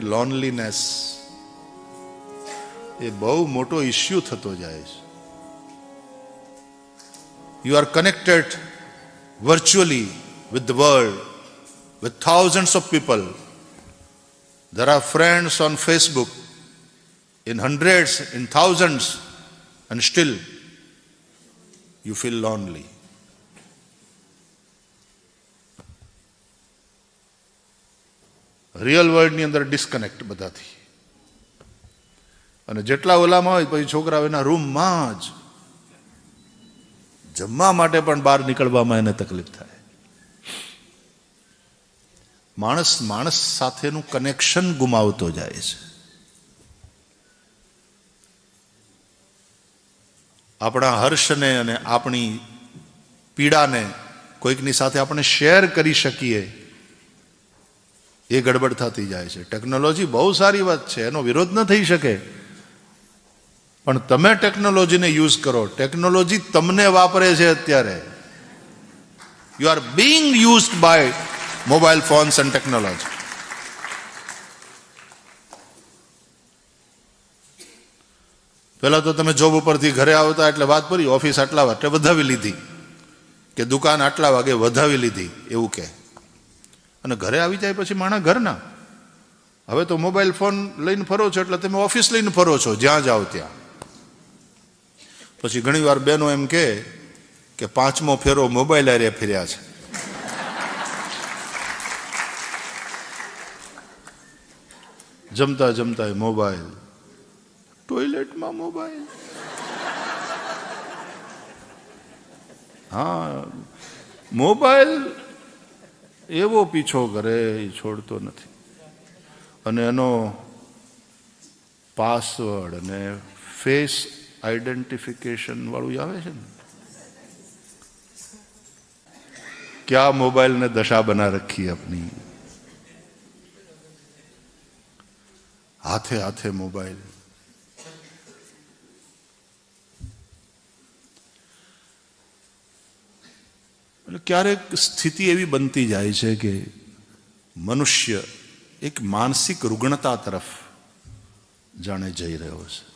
Loneliness એ બહુ મોટો issue થતો જાય છે. You are connected virtually with the world, with thousands of people. There are friends on Facebook in hundreds, in thousands, and still you feel lonely. Real વર્લ્ડની અંદર disconnect બધાથી. અને જેટલા ઓલામાં હોય પછી છોકરાઓ એના રૂમમાં જ, જમવા માટે પણ બહાર નીકળવામાં એને તકલીફ થાય. માણસ માણસ સાથેનું કનેક્શન ગુમાવતો જાય છે. આપણા હર્ષને અને આપણી પીડાને કોઈકની સાથે આપણે શેર કરી શકીએ એ ગડબડ થતી જાય છે. ટેકનોલોજી બહુ સારી વાત છે, એનો વિરોધ ન થઈ શકે, પણ તમે ટેકનોલોજીને યુઝ કરો. ટેકનોલોજી તમને વાપરે છે અત્યારે. You are being used by mobile phones and technology. પહેલા તો તમે જોબ ઉપરથી ઘરે આવતા એટલે વાત કરી, ઓફિસ આટલા વાગે વધાવી લીધી કે દુકાન આટલા વાગે વધાવી લીધી એવું કે, અને ઘરે આવી જાય પછી માણસ ઘરના. હવે તો મોબાઈલ ફોન લઈને ફરો છો એટલે તમે ઓફિસ લઈને ફરો છો જ્યાં જાઓ ત્યાં. પછી ઘણી વાર બહેનો એમ કે 5મો ફેરો મોબાઈલ આરે ફેર્યા છે. જમતા જમતા મોબાઈલ, ટોયલેટમાં મોબાઈલ. હા, મોબાઈલ એવો પીછો કરે એ છોડતો નથી. અને એનો પાસવર્ડ અને ફેસ આઈડેન્ટિફિકેશન વાળું આવે છે ને, क्या मोबाइल ने दशा बना रखी है अपनी. हाथे हाथे मोबाइल. ક્યારેક સ્થિતિ એવી બનતી જાય છે કે મનુષ્ય એક માનસિક રુગ્ણતા તરફ જાણે જઈ રહ્યો છે.